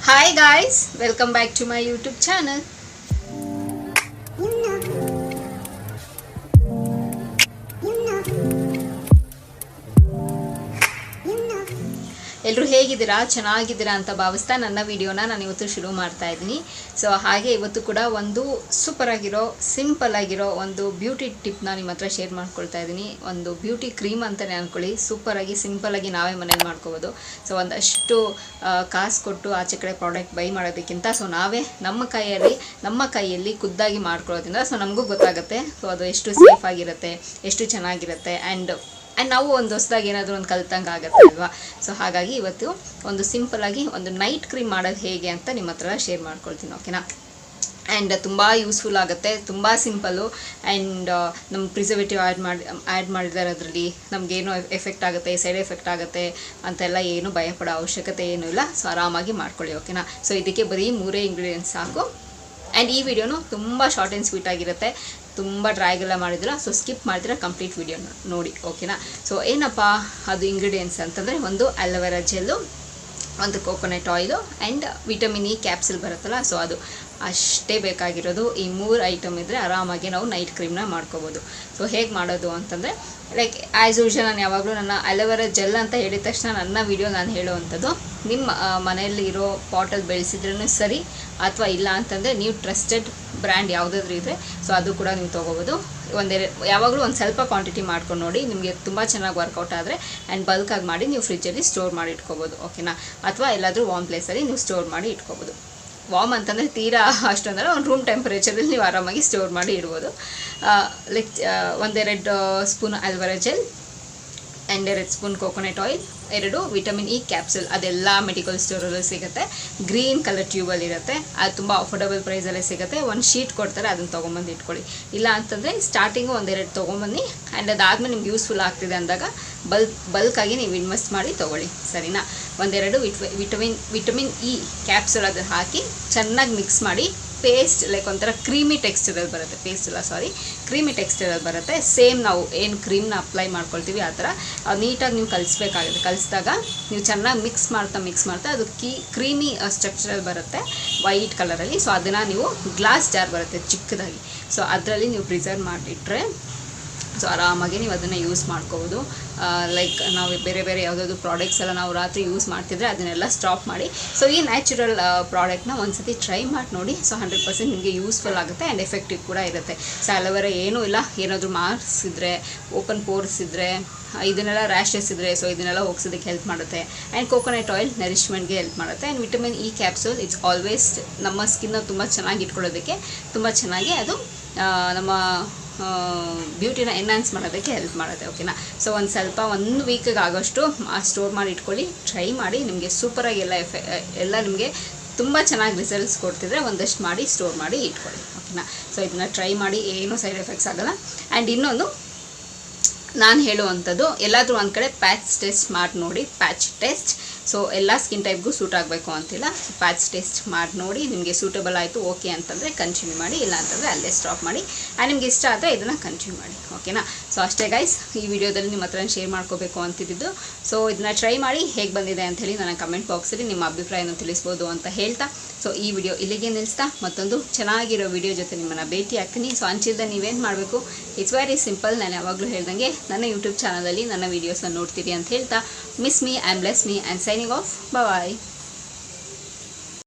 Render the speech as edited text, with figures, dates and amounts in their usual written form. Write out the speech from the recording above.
Hi guys, welcome back to my YouTube channel. ಎಲ್ಲರೂ ಹೇಗಿದ್ದೀರಾ, ಚೆನ್ನಾಗಿದ್ದೀರಾ ಅಂತ ಭಾವಿಸ್ತಾ ನನ್ನ ವಿಡಿಯೋನ ನಾನು ಇವತ್ತು ಶುರು ಮಾಡ್ತಾ ಇದ್ದೀನಿ. ಸೊ ಹಾಗೆ ಇವತ್ತು ಕೂಡ ಒಂದು ಸೂಪರ್ ಆಗಿರೋ ಸಿಂಪಲ್ ಆಗಿರೋ ಒಂದು ಬ್ಯೂಟಿ ಟಿಪ್ನ ನಿಮ್ಮ ಹತ್ರ ಶೇರ್ ಮಾಡ್ಕೊಳ್ತಾ ಇದ್ದೀನಿ. ಒಂದು ಬ್ಯೂಟಿ ಕ್ರೀಮ್ ಅಂತಲೇ ಅಂದ್ಕೊಳ್ಳಿ. ಸೂಪರಾಗಿ ಸಿಂಪಲಾಗಿ ನಾವೇ ಮನೇಲಿ ಮಾಡ್ಕೋಬೋದು. ಸೊ ಒಂದಷ್ಟು ಕಾಸು ಕೊಟ್ಟು ಆಚೆ ಕಡೆ ಪ್ರಾಡಕ್ಟ್ ಬೈ ಮಾಡೋದಕ್ಕಿಂತ ಸೊ ನಾವೇ ನಮ್ಮ ಕೈಯಲ್ಲಿ ಖುದ್ದಾಗಿ ಮಾಡ್ಕೊಳ್ಳೋದ್ರಿಂದ ಸೊ ನಮಗೂ ಗೊತ್ತಾಗುತ್ತೆ ಸೊ ಅದು ಎಷ್ಟು ಸೇಫ್ ಆಗಿರುತ್ತೆ, ಎಷ್ಟು ಚೆನ್ನಾಗಿರುತ್ತೆ ಆ್ಯಂಡ್ ನಾವು ಒಂದು ಹೊಸದಾಗಿ ಏನಾದರೂ ಒಂದು ಕಲ್ತಂಗೆ ಆಗುತ್ತೆ ಅಲ್ವಾ. ಸೊ ಹಾಗಾಗಿ ಇವತ್ತು ಒಂದು ಸಿಂಪಲಾಗಿ ಒಂದು ನೈಟ್ ಕ್ರೀಮ್ ಮಾಡೋದು ಹೇಗೆ ಅಂತ ನಿಮ್ಮ ಹತ್ರ ಶೇರ್ ಮಾಡ್ಕೊಳ್ತೀನಿ, ಓಕೆನಾ. ಆ್ಯಂಡ್ ತುಂಬ ಯೂಸ್ಫುಲ್ ಆಗುತ್ತೆ, ತುಂಬ ಸಿಂಪಲ್ಲು ಆ್ಯಂಡ್ ನಮ್ಮ ಪ್ರಿಸರ್ವೇಟಿವ್ ಆ್ಯಡ್ ಮಾಡಿದ್ದಾರೆ ಅದರಲ್ಲಿ. ನಮಗೇನು ಎಫೆಕ್ಟ್ ಆಗುತ್ತೆ, ಸೈಡ್ ಎಫೆಕ್ಟ್ ಆಗುತ್ತೆ ಅಂತೆಲ್ಲ ಏನು ಭಯಪಡೋ ಅವಶ್ಯಕತೆ ಏನೂ ಇಲ್ಲ. ಸೊ ಆರಾಮಾಗಿ ಮಾಡ್ಕೊಳ್ಳಿ, ಓಕೆನಾ. ಸೊ ಇದಕ್ಕೆ ಬರೀ 3 ಇಂಗ್ರೀಡಿಯೆಂಟ್ಸ್ ಸಾಕು. ಆ್ಯಂಡ್ ಈ ವಿಡಿಯೋನು ತುಂಬ ಶಾರ್ಟ್ ಆ್ಯಂಡ್ ಸ್ವೀಟ್ ಆಗಿರುತ್ತೆ, ತುಂಬ ಡ್ರೈಗೆಲ್ಲ ಮಾಡಿದ್ರೆ ಸೊ ಸ್ಕಿಪ್ ಮಾಡಿದ್ರೆ ಕಂಪ್ಲೀಟ್ ವಿಡಿಯೋ ನೋಡಿ, ಓಕೆನಾ. ಸೊ ಏನಪ್ಪ ಅದು ಇಂಗ್ರೀಡಿಯೆಂಟ್ಸ್ ಅಂತಂದರೆ, ಒಂದು ಅಲೋವೆರಾ ಜೆಲ್ಲು, ಒಂದು coconut oil and vitamin E capsule ಬರುತ್ತಲ್ಲ ಸೊ ಅದು ಅಷ್ಟೇ ಬೇಕಾಗಿರೋದು. ಈ 3 ಐಟಮ್ ಇದ್ದರೆ ಆರಾಮಾಗಿ ನಾವು ನೈಟ್ ಕ್ರೀಮ್ನ ಮಾಡ್ಕೋಬೋದು. ಸೊ ಹೇಗೆ ಮಾಡೋದು ಅಂತಂದರೆ, ಲೈಕ್ ಆ್ಯಸ್ ಯೂಶುವಲ್ ನಾನು ಯಾವಾಗಲೂ ನನ್ನ ಅಲೋವೆರಾ ಜೆಲ್ ಅಂತ ಹೇಳಿದ ತಕ್ಷಣ ನನ್ನ ವಿಡಿಯೋ ನಾನು ಹೇಳುವಂಥದ್ದು ನಿಮ್ಮ ಮನೆಯಲ್ಲಿ ಇರೋ ಪಾಟಲ್ಲಿ ಬೆಳೆಸಿದ್ರೂ ಸರಿ, ಅಥವಾ ಇಲ್ಲ ಅಂತಂದರೆ ನೀವು ಟ್ರಸ್ಟೆಡ್ ಬ್ರ್ಯಾಂಡ್ ಯಾವುದಾದ್ರೂ ಇದ್ದರೆ ಸೊ ಅದು ಕೂಡ ನೀವು ತೊಗೋಬೋದು. ಯಾವಾಗಲೂ ಒಂದು ಸ್ವಲ್ಪ ಕ್ವಾಂಟಿಟಿ ಮಾಡ್ಕೊಂಡು ನೋಡಿ, ನಿಮಗೆ ತುಂಬ ಚೆನ್ನಾಗಿ ವರ್ಕೌಟ್ ಆದರೆ ಆ್ಯಂಡ್ ಬಲ್ಕಾಗಿ ಮಾಡಿ ನೀವು ಫ್ರಿಜ್ಜಲ್ಲಿ ಸ್ಟೋರ್ ಮಾಡಿ ಇಟ್ಕೋಬೋದು, ಓಕೆನಾ. ಅಥವಾ ಎಲ್ಲಾದರೂ ವಾರ್ಮ್ ಪ್ಲೇಸಲ್ಲಿ ನೀವು ಸ್ಟೋರ್ ಮಾಡಿ ಇಟ್ಕೋಬೋದು. ವಾರ್ಮ್ ಅಂತಂದರೆ ತೀರಾ ಅಷ್ಟೊಂದಲ್ಲ, ಒಂದು ರೂಮ್ ಟೆಂಪರೇಚರಲ್ಲಿ ನೀವು ಆರಾಮಾಗಿ ಸ್ಟೋರ್ ಮಾಡಿ ಇಡ್ಬೋದು. Like 1-2 spoon aloe vera gel and 2 spoon coconut oil, 2 vitamin E capsule. ಅದೆಲ್ಲ ಮೆಡಿಕಲ್ ಸ್ಟೋರಲ್ಲೂ ಸಿಗುತ್ತೆ. ಗ್ರೀನ್ ಕಲರ್ ಟ್ಯೂಬಲ್ಲಿ ಇರುತ್ತೆ, ಅದು ತುಂಬ ಅಫೋರ್ಡಬಲ್ ಪ್ರೈಸಲ್ಲೇ ಸಿಗುತ್ತೆ. ಒಂದು ಶೀಟ್ ಕೊಡ್ತಾರೆ, ಅದನ್ನು ತೊಗೊಂಬಂದು ಇಟ್ಕೊಳ್ಳಿ. ಇಲ್ಲ ಅಂತಂದರೆ ಸ್ಟಾರ್ಟಿಂಗು 1-2 ತೊಗೊಂಬನ್ನಿ ಆ್ಯಂಡ್ ಅದಾದಮೇಲೆ ನಿಮ್ಗೆ ಯೂಸ್ಫುಲ್ ಆಗ್ತಿದೆ ಅಂದಾಗ ಬಲ್ಕಾಗಿ ನೀವು ಇನ್ವೆಸ್ಟ್ ಮಾಡಿ ತೊಗೊಳ್ಳಿ, ಸರಿನಾ. 1-2 ವಿಟಮಿನ್ ಇ ಕ್ಯಾಪ್ಸುಲ್ ಅದನ್ನು ಹಾಕಿ ಚೆನ್ನಾಗಿ ಮಿಕ್ಸ್ ಮಾಡಿ ಪೇಸ್ಟ್, ಲೈಕ್ ಒಂಥರ ಕ್ರೀಮಿ ಟೆಕ್ಸ್ಚರಲ್ಲಿ ಬರುತ್ತೆ. ಪೇಸ್ಟ್ ಇಲ್ಲ, ಸಾರಿ, ಕ್ರೀಮಿ ಟೆಕ್ಸ್ಚರಲ್ಲಿ ಬರುತ್ತೆ. ಸೇಮ್ ನಾವು ಏನು ಕ್ರೀಮ್ನ ಅಪ್ಲೈ ಮಾಡ್ಕೊಳ್ತೀವಿ ಆ ಥರ ನೀಟಾಗಿ ನೀವು ಕಲಿಸ್ಬೇಕಾಗುತ್ತೆ. ಕಲಿಸಿದಾಗ ನೀವು ಚೆನ್ನಾಗಿ ಮಿಕ್ಸ್ ಮಾಡ್ತಾ ಅದು ಕ್ರೀಮಿ ಸ್ಟ್ರಕ್ಚರಲ್ಲಿ ಬರುತ್ತೆ, ವೈಟ್ ಕಲರಲ್ಲಿ. ಸೊ ಅದನ್ನು ನೀವು ಗ್ಲಾಸ್ ಜಾರ್ ಬರುತ್ತೆ ಚಿಕ್ಕದಾಗಿ, ಸೊ ಅದರಲ್ಲಿ ನೀವು ಪ್ರಿಸರ್ವ್ ಮಾಡಿಟ್ರೆ ಸೊ ಆರಾಮಾಗಿ ನೀವು ಅದನ್ನು ಯೂಸ್ ಮಾಡ್ಕೋಬೋದು. ಲೈಕ್ ನಾವು ಬೇರೆ ಯಾವುದಾದ್ರು ಪ್ರಾಡಕ್ಟ್ಸ್ ಎಲ್ಲ ನಾವು ರಾತ್ರಿ ಯೂಸ್ ಮಾಡ್ತಿದ್ರೆ ಅದನ್ನೆಲ್ಲ ಸ್ಟಾಪ್ ಮಾಡಿ ಸೊ ಈ ನ್ಯಾಚುರಲ್ ಪ್ರಾಡಕ್ಟ್ನ ಒಂದು ಸತಿ ಟ್ರೈ ಮಾಡಿ ನೋಡಿ. ಸೊ 100% ನಿಮಗೆ ಯೂಸ್ಫುಲ್ ಆಗುತ್ತೆ ಆ್ಯಂಡ್ ಎಫೆಕ್ಟಿವ್ ಕೂಡ ಇರುತ್ತೆ. ಸೊ ಅಲೋವೆರಾ ಏನೂ ಇಲ್ಲ, ಏನಾದರೂ ಮಾರ್ಕ್ಸ್ ಇದ್ದರೆ, ಓಪನ್ ಪೋರ್ಸ್ ಇದ್ದರೆ, ಇದನ್ನೆಲ್ಲ ರ್ಯಾಷಸ್ ಇದ್ದರೆ ಸೊ ಇದನ್ನೆಲ್ಲ ಹೋಗ್ಸೋದಕ್ಕೆ ಹೆಲ್ಪ್ ಮಾಡುತ್ತೆ. ಆ್ಯಂಡ್ ಕೋಕೋನಟ್ ಆಯಿಲ್ ನರಿಶ್ಮೆಂಟ್ಗೆ ಹೆಲ್ಪ್ ಮಾಡುತ್ತೆ. And vitamin E capsule it's always ನಮ್ಮ ಸ್ಕಿನ್ನ ತುಂಬ ಚೆನ್ನಾಗಿ ಇಟ್ಕೊಳ್ಳೋದಕ್ಕೆ ತುಂಬ ಚೆನ್ನಾಗಿ ಅದು ನಮ್ಮ ಬ್ಯೂಟಿನ ಎನ್ಹಾನ್ಸ್ ಮಾಡೋದಕ್ಕೆ ಹೆಲ್ಪ್ ಮಾಡುತ್ತೆ, ಓಕೆನಾ. ಸೊ ಒಂದು ಸ್ವಲ್ಪ 1 ವೀಕಿಗೆ ಆಗೋಷ್ಟು ಸ್ಟೋರ್ ಮಾಡಿ ಇಟ್ಕೊಳ್ಳಿ, ಟ್ರೈ ಮಾಡಿ. ನಿಮಗೆ ಸೂಪರಾಗಿ ಎಲ್ಲ ನಿಮಗೆ ತುಂಬ ಚೆನ್ನಾಗಿ ರಿಸಲ್ಟ್ಸ್ ಕೊಡ್ತಿದ್ರೆ ಒಂದಷ್ಟು ಮಾಡಿ ಸ್ಟೋರ್ ಮಾಡಿ ಇಟ್ಕೊಳ್ಳಿ, ಓಕೆನಾ. ಸೊ ಇದನ್ನು ಟ್ರೈ ಮಾಡಿ, ಏನೂ ಸೈಡ್ ಎಫೆಕ್ಟ್ಸ್ ಆಗೋಲ್ಲ. ಆ್ಯಂಡ್ ಇನ್ನೊಂದು ನಾನು ಹೇಳುವಂಥದ್ದು, ಎಲ್ಲಾದರೂ ಒಂದು ಕಡೆ ಪ್ಯಾಚ್ ಟೆಸ್ಟ್ ಮಾಡಿ ನೋಡಿ. ಪ್ಯಾಚ್ ಟೆಸ್ಟ್ ಸೊ ಎಲ್ಲ ಸ್ಕಿನ್ ಟೈಪ್ಗೂ ಸೂಟ್ ಆಗಬೇಕು ಅಂತಿಲ್ಲ. ಪ್ಯಾಚ್ ಟೆಸ್ಟ್ ಮಾಡಿ ನೋಡಿ, ನಿಮಗೆ ಸೂಟಬಲ್ ಆಯಿತು ಓಕೆ ಅಂತಂದರೆ ಕಂಟಿನ್ಯೂ ಮಾಡಿ, ಇಲ್ಲ ಅಂತಂದರೆ ಅಲ್ಲೇ ಸ್ಟಾಪ್ ಮಾಡಿ. ಆ್ಯಂಡ್ ನಿಮ್ಗೆ ಇಷ್ಟ ಆದರೆ ಇದನ್ನು ಕಂಟಿನ್ಯೂ ಮಾಡಿ, ಓಕೆನಾ. ಸೊ ಅಷ್ಟೇ ಗೈಸ್, ಈ ವಿಡಿಯೋದಲ್ಲಿ ನಿಮ್ಮ ಹತ್ರ ಶೇರ್ ಮಾಡ್ಕೋಬೇಕು ಅಂತಿದ್ದು. ಸೊ ಇದನ್ನು ಟ್ರೈ ಮಾಡಿ ಹೇಗೆ ಬಂದಿದೆ ಅಂಥೇಳಿ ನನ್ನ ಕಮೆಂಟ್ ಬಾಕ್ಸಲ್ಲಿ ನಿಮ್ಮ ಅಭಿಪ್ರಾಯನ ತಿಳಿಸ್ಬೋದು ಅಂತ ಹೇಳ್ತಾ ಸೊ ಈ ವಿಡಿಯೋ ಇಲ್ಲಿಗೆ ನಿಲ್ಲಿಸ್ತಾ ಮತ್ತೊಂದು ಚೆನ್ನಾಗಿರೋ ವಿಡಿಯೋ ಜೊತೆ ನಿಮ್ಮನ್ನು ಭೇಟಿ ಆಗ್ತೀನಿ. ಸೊ ಅಂಚಿಲ್ದ ನೀವೇನು ಮಾಡಬೇಕು, ಇಟ್ಸ್ ವೆರಿ ಸಿಂಪಲ್. ನಾನು ಯಾವಾಗಲೂ ಹೇಳ್ದಂಗೆ ನನ್ನ ಯೂಟ್ಯೂಬ್ ಚಾನಲಲ್ಲಿ ನನ್ನ ವೀಡಿಯೋಸ್ನ ನೋಡ್ತೀರಿ ಅಂತ ಹೇಳ್ತಾ miss me and bless me and signing off. Bye.